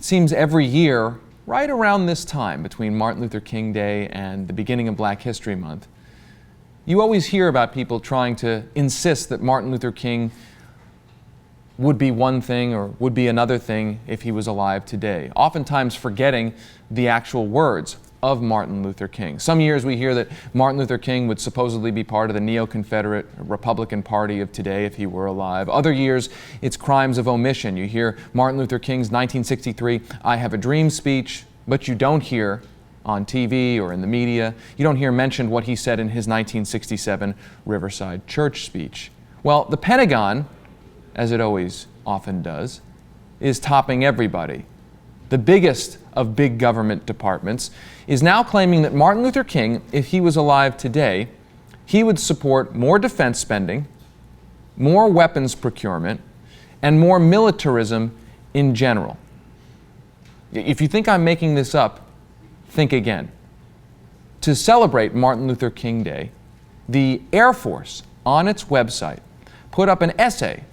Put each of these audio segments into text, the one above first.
It seems every year, right around this time, between Martin Luther King Day and the beginning of Black History Month, you always hear about people trying to insist that Martin Luther King would be one thing or would be another thing if he was alive today, oftentimes forgetting the actual words of Martin Luther King. Some years we hear that Martin Luther King would supposedly be part of the neo-confederate Republican Party of today if he were alive. Other years it's crimes of omission. You hear Martin Luther King's 1963 "I Have a Dream" speech, but you don't hear on TV or in the media, you don't hear mentioned what he said in his 1967 Riverside Church speech. Well, the Pentagon, as it always often does, is topping everybody. The biggest of big government departments is now claiming that Martin Luther King, if he was alive today, he would support more defense spending, more weapons procurement, and more militarism in general. If you think I'm making this up, think again. To celebrate Martin Luther King Day, the Air Force on its website put up an essay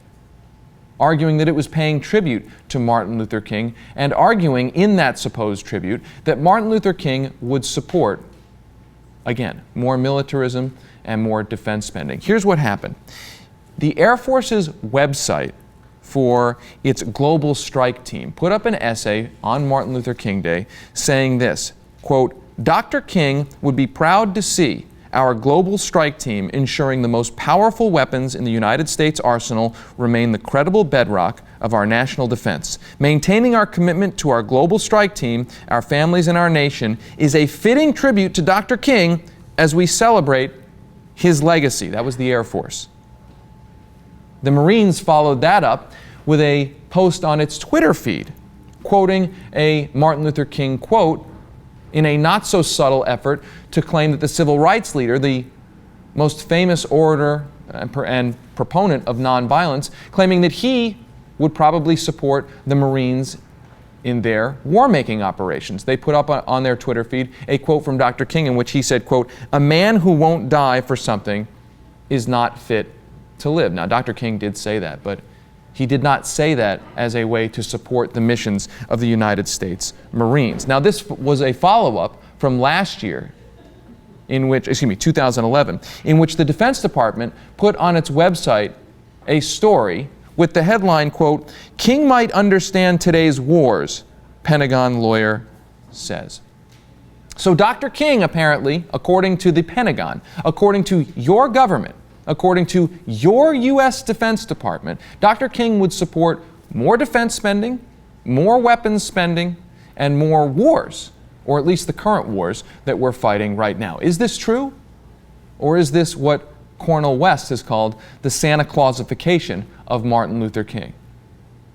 arguing that it was paying tribute to Martin Luther King and arguing in that supposed tribute that Martin Luther King would support, again, more militarism and more defense spending. Here's what happened. The Air Force's website for its global strike team put up an essay on Martin Luther King Day saying this, quote, "Dr. King would be proud to see our global strike team ensuring the most powerful weapons in the United States arsenal remain the credible bedrock of our national defense. Maintaining our commitment to our global strike team, our families, and our nation is a fitting tribute to Dr. King as we celebrate his legacy." That was the Air Force. The Marines followed that up with a post on its Twitter feed, quoting a Martin Luther King quote in a not-so-subtle effort to claim that the civil rights leader, the most famous orator and proponent of nonviolence, claiming that he would probably support the Marines in their war-making operations. They put up on their Twitter feed a quote from Dr. King in which he said, quote, "A man who won't die for something is not fit to live." Now, Dr. King did say that, but he did not say that as a way to support the missions of the United States Marines. Now, this was a follow-up from last year, 2011, in which the Defense Department put on its website a story with the headline, quote, "King might understand today's wars, Pentagon lawyer says." So Dr. King, apparently, according to the Pentagon, according to your government, according to your U.S. Defense Department, Dr. King would support more defense spending, more weapons spending, and more wars, or at least the current wars that we're fighting right now. Is this true? Or is this what Cornel West has called the Santa Claus-ification of Martin Luther King?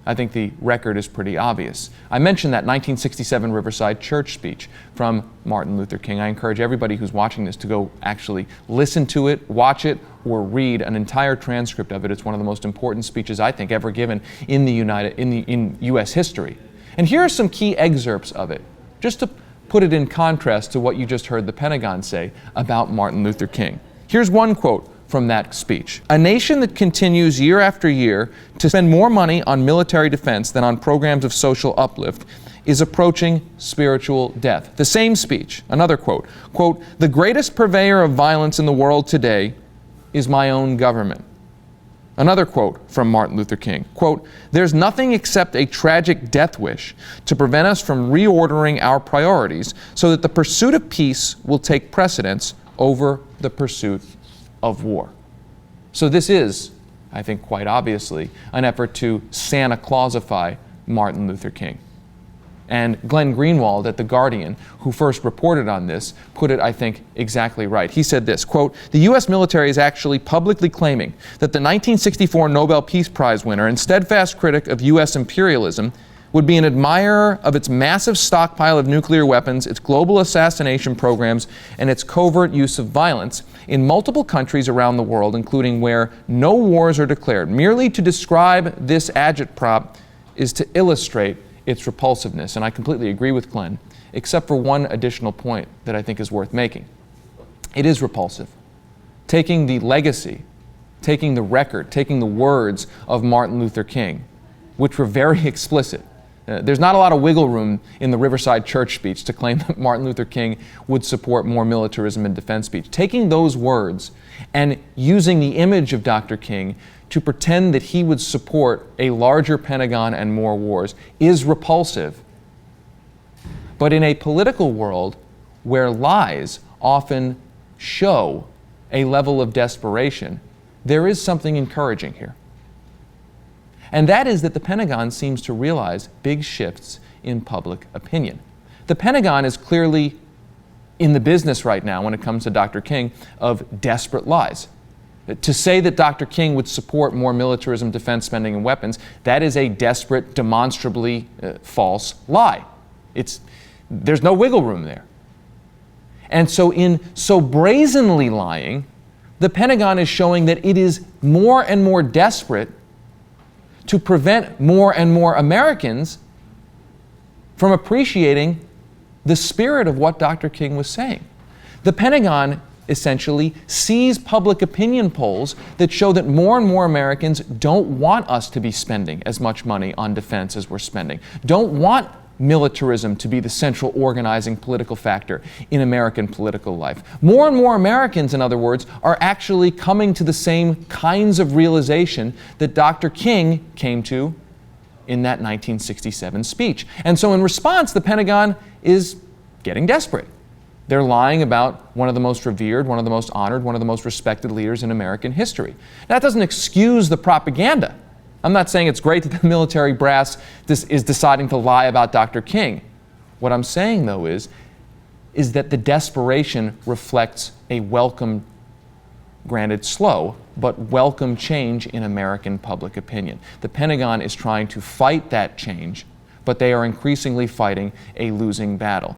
I think the record is pretty obvious. I mentioned that 1967 Riverside Church speech from Martin Luther King. I encourage everybody who's watching this to go actually listen to it, watch it, or read an entire transcript of it. It's one of the most important speeches I think ever given in U.S. history. And here are some key excerpts of it, just to put it in contrast to what you just heard the Pentagon say about Martin Luther King. Here's one quote from that speech. "A nation that continues year after year to spend more money on military defense than on programs of social uplift is approaching spiritual death." The same speech, another quote, quote, "The greatest purveyor of violence in the world today is my own government." Another quote from Martin Luther King, quote, "There's nothing except a tragic death wish to prevent us from reordering our priorities so that the pursuit of peace will take precedence over the pursuit of war." So this is, I think quite obviously, an effort to Santa Clausify Martin Luther King. And Glenn Greenwald at The Guardian, who first reported on this, put it, I think, exactly right. He said this, quote, "The U.S. military is actually publicly claiming that the 1964 Nobel Peace Prize winner and steadfast critic of U.S. imperialism would be an admirer of its massive stockpile of nuclear weapons, its global assassination programs, and its covert use of violence in multiple countries around the world, including where no wars are declared. Merely to describe this agitprop is to illustrate its repulsiveness." And I completely agree with Glenn, except for one additional point that I think is worth making. It is repulsive. Taking the legacy, taking the record, taking the words of Martin Luther King, which were very explicit, There's not a lot of wiggle room in the Riverside Church speech to claim that Martin Luther King would support more militarism and defense speech. Taking those words and using the image of Dr. King to pretend that he would support a larger Pentagon and more wars is repulsive. But in a political world where lies often show a level of desperation, there is something encouraging here. And that is that the Pentagon seems to realize big shifts in public opinion. The Pentagon is clearly in the business right now, when it comes to Dr. King, of desperate lies. To say that Dr. King would support more militarism, defense spending, and weapons, that is a desperate, demonstrably false lie. There's no wiggle room there. And so in so brazenly lying, the Pentagon is showing that it is more and more desperate to prevent more and more Americans from appreciating the spirit of what Dr. King was saying. The Pentagon essentially sees public opinion polls that show that more and more Americans don't want us to be spending as much money on defense as we're spending, don't want militarism to be the central organizing political factor in American political life. More and more Americans, in other words, are actually coming to the same kinds of realization that Dr. King came to in that 1967 speech. And so in response, the Pentagon is getting desperate. They're lying about one of the most revered, one of the most honored, one of the most respected leaders in American history. That doesn't excuse the propaganda. I'm not saying it's great that the military brass is deciding to lie about Dr. King. What I'm saying, though, is that the desperation reflects a welcome, granted slow, but welcome change in American public opinion. The Pentagon is trying to fight that change, but they are increasingly fighting a losing battle.